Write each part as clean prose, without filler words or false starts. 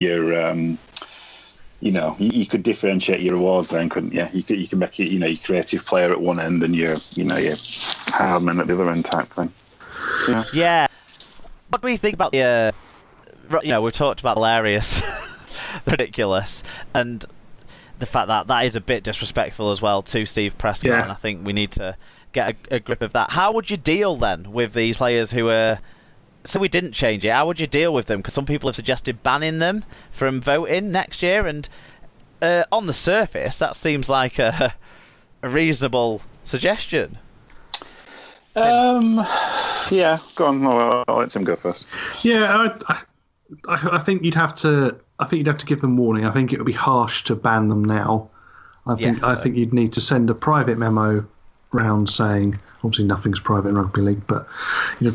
you could differentiate your awards then, couldn't you? You could make it, your creative player at one end and your hardman at the other end type thing. Yeah. What do we think about the? We've talked about hilarious, ridiculous, and the fact that is a bit disrespectful as well to Steve Prescott. Yeah. And I think we need to get a grip of that. How would you deal then with these players who are? So we didn't change it. How would you deal with them? Because some people have suggested banning them from voting next year, and on the surface, that seems like a reasonable suggestion. Yeah, go on. I'll let Tim go first. Yeah, I think you'd have to. I think you'd have to give them warning. I think it would be harsh to ban them now. I think you'd need to send a private memo round saying, obviously nothing's private in rugby league, but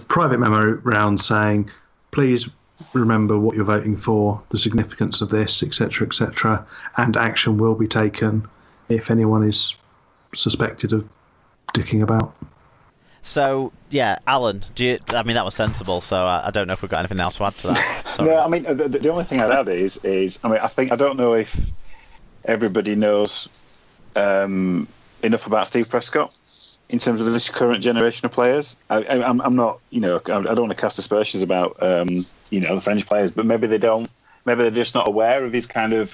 private memo round saying, please remember what you're voting for, the significance of this, etc., and action will be taken if anyone is suspected of dicking about. So, yeah, Alan, that was sensible, so I don't know if we've got anything else to add to that. Sorry. No, I mean, the only thing I'd add is I don't know if everybody knows enough about Steve Prescott in terms of this current generation of players. I'm not, I don't want to cast aspersions about, the French players, but maybe they don't. Maybe they're just not aware of his kind of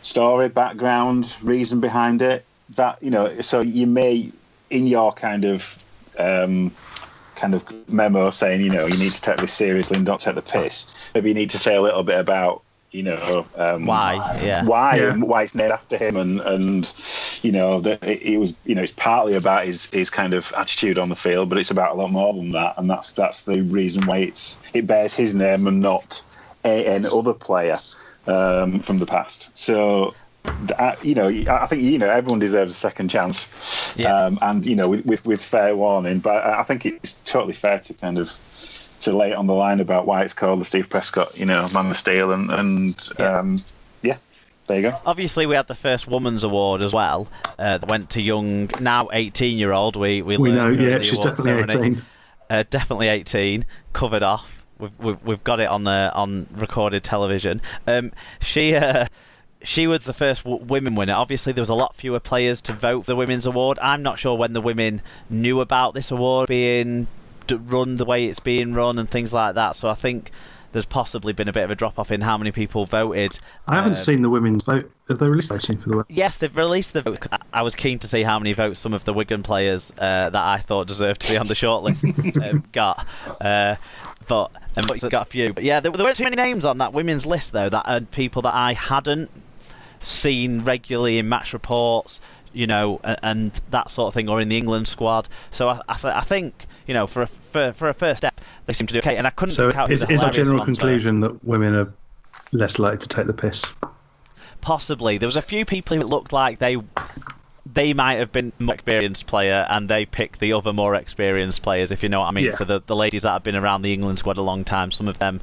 story, background, reason behind it. That, so you may, in your kind of memo saying, you need to take this seriously and don't take the piss. Maybe you need to say a little bit about, why and why it's named after him, and that it was, it's partly about his kind of attitude on the field, but it's about a lot more than that, and that's the reason why it bears his name and not any other player from the past. So. I think everyone deserves a second chance, and with fair warning. But I think it's totally fair to kind of lay it on the line about why it's called the Steve Prescott, Man of Steel, and there you go. Obviously, we had the first Women's Award as well. That went to young, now 18-year-old. We know, yeah, she's definitely ceremony. 18. Definitely 18. Covered off. We've got it on recorded television. She was the first women winner. Obviously, there was a lot fewer players to vote for the Women's Award. I'm not sure when the women knew about this award being run the way it's being run and things like that. So I think there's possibly been a bit of a drop-off in how many people voted. I haven't seen the women's vote. Have they released voting for the women? Yes, they've released the vote. I was keen to see how many votes some of the Wigan players that I thought deserved to be on the shortlist got. But got a few. But yeah, there weren't too many names on that women's list, though, that people that I hadn't seen regularly in match reports, and that sort of thing, or in the England squad. So I think, for a first step, they seem to do okay. And I couldn't. So is a general conclusion that women are less likely to take the piss? Possibly. There was a few people who looked like they might have been a more experienced player, and they picked the other more experienced players, if you know what I mean. Yeah. So the ladies that have been around the England squad a long time, some of them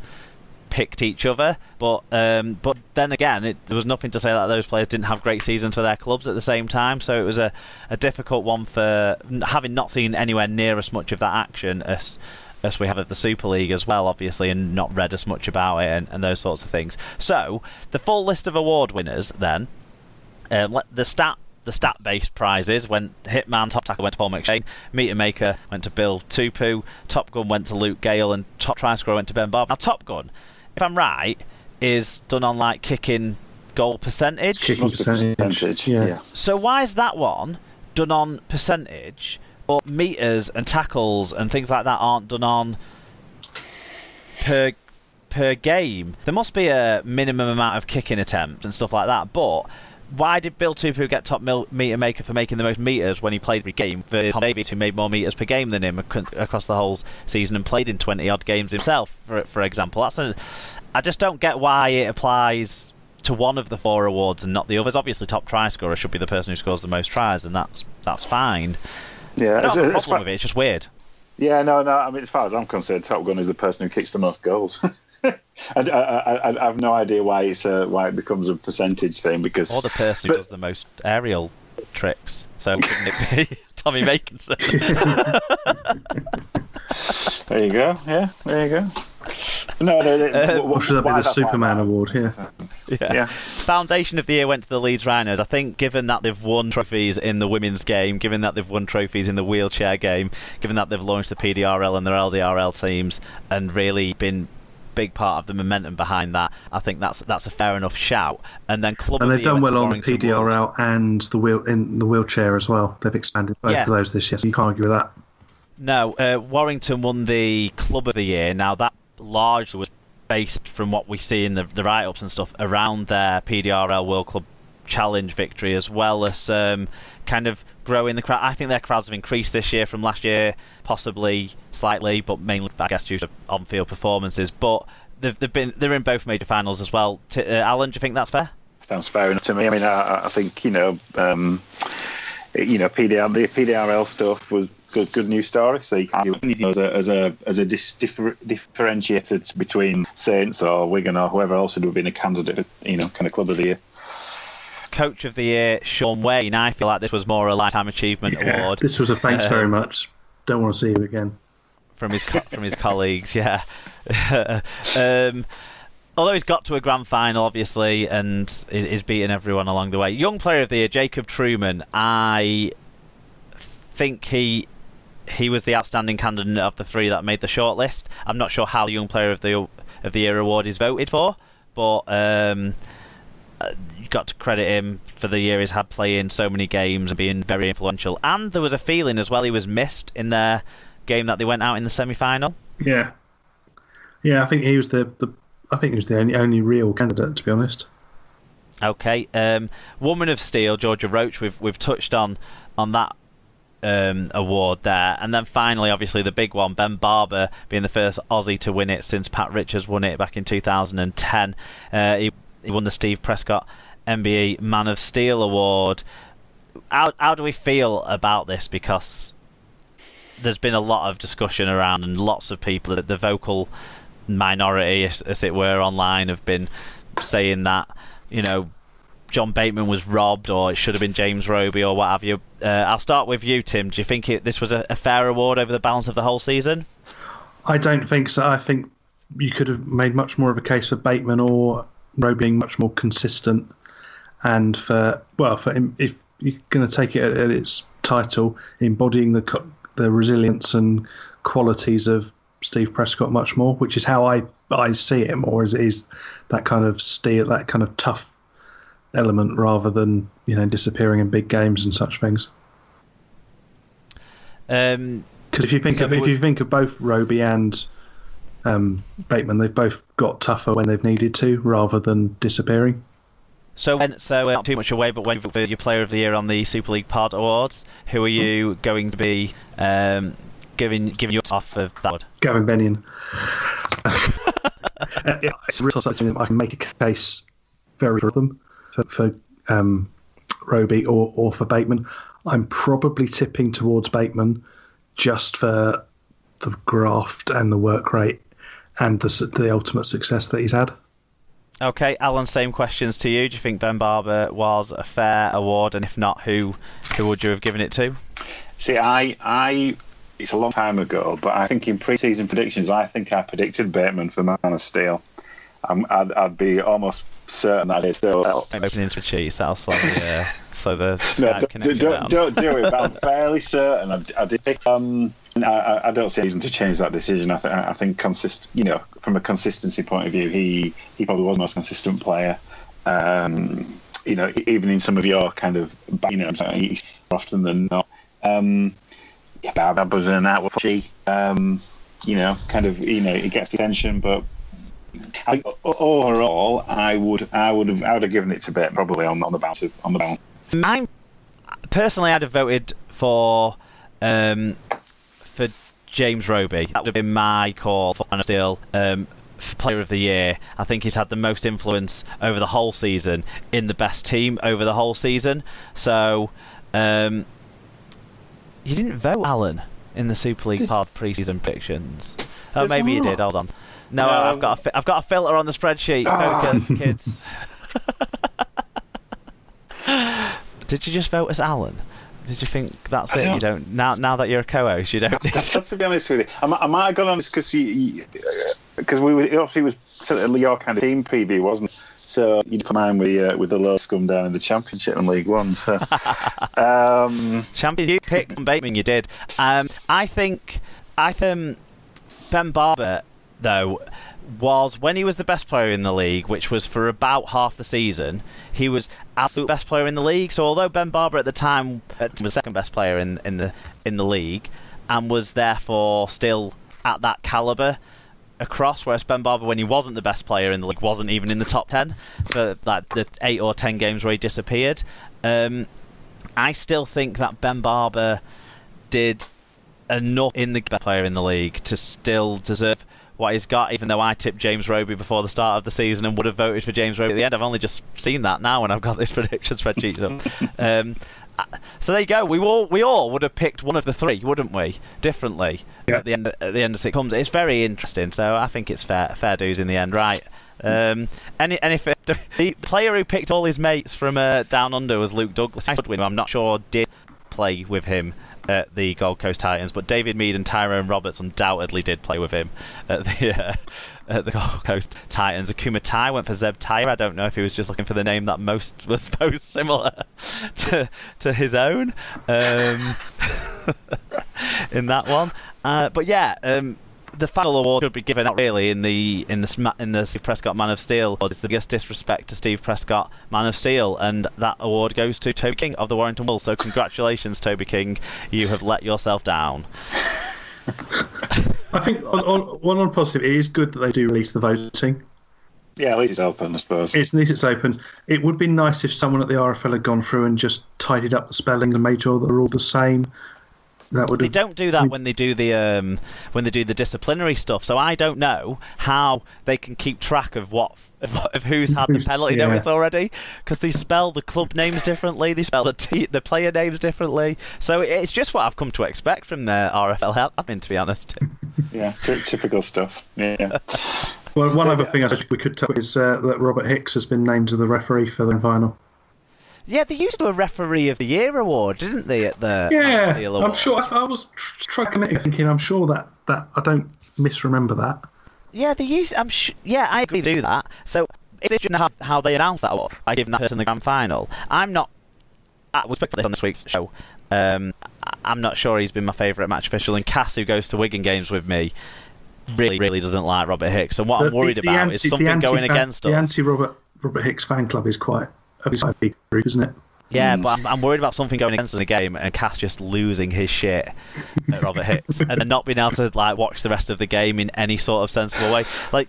picked each other, but then again, there was nothing to say that those players didn't have great seasons for their clubs at the same time. So it was a difficult one for having not seen anywhere near as much of that action as we have at the Super League as well, obviously, and not read as much about it and those sorts of things. So the full list of award winners then, the stat-based prizes went Hitman, Top Tackle went to Paul McShane, Meter Maker went to Bill Tupu, Top Gun went to Luke Gale, and Top Try Scorer went to Ben Bob. Now Top Gun, if I'm right, is done on like kicking goal percentage. Kicking percentage, yeah. So why is that one done on percentage, but meters and tackles and things like that aren't done on per game? There must be a minimum amount of kicking attempts and stuff like that, but why did Bill Tupu get top meter maker for making the most meters when he played every game for Tom Davies, who made more meters per game than him across the whole season and played in 20 odd games himself, for example? I just don't get why it applies to one of the four awards and not the others. Obviously, top try scorer should be the person who scores the most tries, and that's fine. Yeah, I don't have a problem with it. It's just weird. Yeah, no. I mean, as far as I'm concerned, Top Gun is the person who kicks the most goals. I have no idea why it becomes a percentage thing, because or the person who does the most aerial tricks. So couldn't it be Tommy Makinson? There you go. Yeah, there you go. No, or should that be the Superman award? Yeah. Foundation of the Year went to the Leeds Rhinos. I think given that they've won trophies in the women's game, given that they've won trophies in the wheelchair game, given that they've launched the PDRL and their LDRL teams and really been big part of the momentum behind that, I think that's a fair enough shout. And then Club and of they've the Year done well on the Warrington PDRL Wolves. and the wheelchair as well. They've expanded both of those this year, so you can't argue with that. No, Warrington won the Club of the Year. Now that largely was based, from what we see in the write-ups and stuff, around their PDRL World Club Challenge victory, as well as kind of growing the crowd. I think their crowds have increased this year from last year, possibly slightly, but mainly, I guess, due to on-field performances. But they're in both major finals as well. Alan, do you think that's fair? Sounds fair enough to me. I mean, I think the PDRL stuff was good news story. So you can't, as a differentiated between Saints or Wigan or whoever else would have been a candidate, kind of Club of the Year. Coach of the Year, Sean Wayne. I feel like this was more a lifetime achievement award. This was a thanks very much. Don't want to see you again. From his colleagues, yeah. Although he's got to a grand final, obviously, and is beating everyone along the way. Young Player of the Year, Jacob Truman. I think he was the outstanding candidate of the three that made the shortlist. I'm not sure how the Young Player of the Year award is voted for, but you've got to credit him for the year he's had playing so many games and being very influential. And there was a feeling as well he was missed in their game that they went out in the semi-final. Yeah, I think he was the only real candidate, to be honest. Okay, Woman of Steel, Georgia Roach. We've touched on that award there, and then finally, obviously, the big one, Ben Barber being the first Aussie to win it since Pat Richards won it back in 2010. He won the Steve Prescott MBE Man of Steel award. How do we feel about this? Because there's been a lot of discussion around, and lots of people, the vocal minority, as it were, online have been saying that, John Bateman was robbed, or it should have been James Roby, or what have you. I'll start with you, Tim. Do you think this was a fair award over the balance of the whole season? I don't think so. I think you could have made much more of a case for Bateman or Roby being much more consistent, and for him, if you're going to take it at its title, embodying the resilience and qualities of Steve Prescott much more, which is how I see him, or is that kind of steel, that kind of tough element, rather than disappearing in big games and such things. Because if you think of both Roby and Bateman, they've both got tougher when they've needed to, rather than disappearing. So not too much away, but when for your Player of the Year on the Super League Pod Awards, who are you going to be giving you off of that award? Gavin Bennion. It's a real something I can make a case very for them, for Roby or for Bateman. I'm probably tipping towards Bateman, just for the graft and the work rate and the ultimate success that he's had. Okay, Alan, same questions to you. Do you think Ben Barber was a fair award, and if not, who would you have given it to? See, I it's a long time ago, but I think in pre-season predictions, I think I predicted Bateman for Man of Steel. I'd be almost certain that I did. So, I'm opening spreadsheets. That'll slow the Skype connection down. Don't do it, but I'm fairly certain I did pick. I don't see a reason to change that decision. I think from a consistency point of view, he probably was the most consistent player. Even in some of your kind of, he's often than not. Barber's an outward he gets the attention, but I think overall, I would have given it to Bateman, probably on the balance. Personally, I'd have voted for James Roby. That would have been my call for Man of Steel, for Player of the Year. I think he's had the most influence over the whole season in the best team over the whole season. So, you didn't vote, Alan, in the Super League Pod pre-season predictions. Oh, maybe you did. Hold on. No, I've got a filter on the spreadsheet. Focus, kids. Did you just vote as Alan? Did you think that's it? You don't now that you're a co-host, you don't. To be honest with you, I might have gone on this because it obviously was your kind of team preview, wasn't it? So you'd come on with the low scum down in the Championship and League One. So. Champion, you picked Bateman, you did. I think Ben Barber, though, was, when he was the best player in the league, which was for about half the season, he was absolute best player in the league. So although Ben Barber at the time was second best player in the league, and was therefore still at that calibre across, whereas Ben Barber, when he wasn't the best player in the league, wasn't even in the top 10 for like the 8 or 10 games where he disappeared. I still think that Ben Barber did enough in the best player in the league to still deserve what he's got, even though I tipped James Roby before the start of the season and would have voted for James Roby at the end. I've only just seen that now when I've got this prediction spreadsheet up. So there you go. We all would have picked one of the three, wouldn't we? Differently at the end as it comes. It's very interesting. So I think it's fair dues in the end, right? And if the player who picked all his mates from down under was Luke Douglas, I'm not sure did play with him at the Gold Coast Titans, but David Mead and Tyrone Roberts undoubtedly did play with him at the Gold Coast Titans. Akuma Tai went for Zeb Tyre. I don't know if he was just looking for the name that was most similar to his own in that one. But yeah, the final award should be given out really in the Steve Prescott Man of Steel. It's the biggest disrespect to Steve Prescott Man of Steel, and that award goes to Toby King of the Warrington Wolves. So congratulations, Toby King, you have let yourself down. I think on positive, it is good that they do release the voting. Yeah, at least it's open, I suppose. At least it's open. It would be nice if someone at the RFL had gone through and just tidied up the spelling and made sure that they're all the same. They don't do that when they do the disciplinary stuff. So I don't know how they can keep track of who's had the penalty notice already, because they spell the club names differently, they spell the player names differently. So it's just what I've come to expect from the RFL admin, to be honest. Yeah, typical stuff. Yeah. Well, one other thing I think we could talk is that Robert Hicks has been named as the referee for the final. Yeah, they used to do a Referee of the Year award, didn't they, at the Steel Award? I'm sure. I was tracking it, thinking, I'm sure that I don't misremember that. Yeah, they used. I agree to do that. So if they didn't have how they announced that award by giving that person the grand final, I'm not. We spoke about this on this week's show. I'm not sure he's been my favourite match official, and Cass, who goes to Wigan games with me, really doesn't like Robert Hicks. And what I'm worried about is something going against us. The anti-Robert Hicks fan club is quite a big group, isn't it? Yeah, but I'm worried about something going against us in the game and Cass just losing his shit at Robert Hicks and then not being able to watch the rest of the game in any sort of sensible way. Like,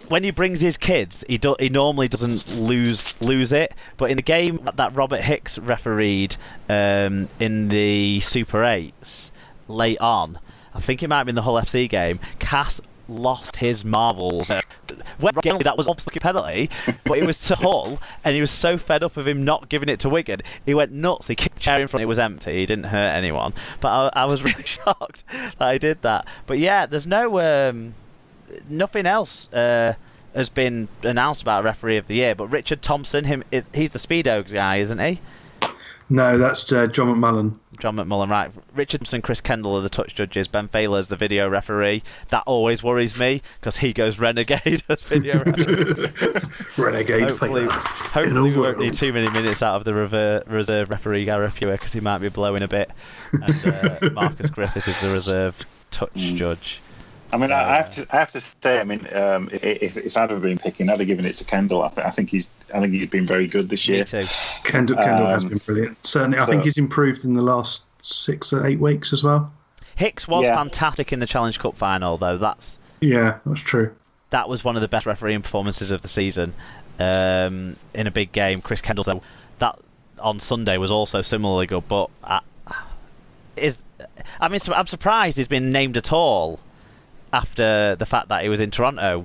when he brings his kids, he normally doesn't lose it, but in the game that Robert Hicks refereed in the Super 8s late on, I think it might have been the Hull FC game, Cass lost his marbles. That was obviously a penalty, but it was to Hull, and he was so fed up of him not giving it to Wigan, he went nuts. He kicked the chair in front. It was empty. He didn't hurt anyone. But I was really shocked that I did that. But yeah, there's nothing else has been announced about Referee of the Year. But Richard Thompson, he's the Speedo guy, isn't he? No, that's John McMullen. John McMullen, right. Richard Thompson, Chris Kendall are the touch judges. Ben Failer's the video referee. That always worries me because he goes renegade as video referee. Renegade. Hopefully we won't need too many minutes out of the reserve referee Gareth Hewer because he might be blowing a bit. And Marcus Griffiths is the reserve touch judge. I mean, I have to say, I mean, if I'd have been picking, I'd have given it to Kendall. I think he's been very good this year. Me too. Kendall has been brilliant. Certainly, I think he's improved in the last 6 or 8 weeks as well. Hicks was fantastic in the Challenge Cup final, though. That's true. That was one of the best refereeing performances of the season in a big game. Chris Kendall, though, that on Sunday was also similarly good. But I'm surprised he's been named at all after the fact that he was in Toronto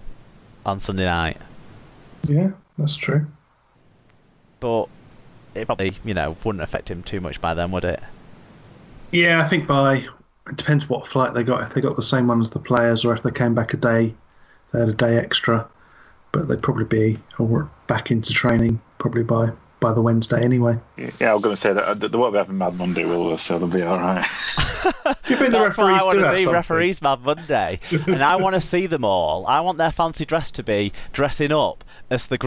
on Sunday night. Yeah, that's true. But it probably, wouldn't affect him too much by then, would it? Yeah, I think it depends what flight they got. If they got the same one as the players, or if they came back they had a day extra. But they'd probably be back into training probably by by the Wednesday anyway. Yeah, I was going to say that there won't be having Mad Monday, will, so they'll be all right. You think the That's why referees I want do to have see something? referees Mad Monday, and I want to see them all. I want their fancy dress to be dressing up as the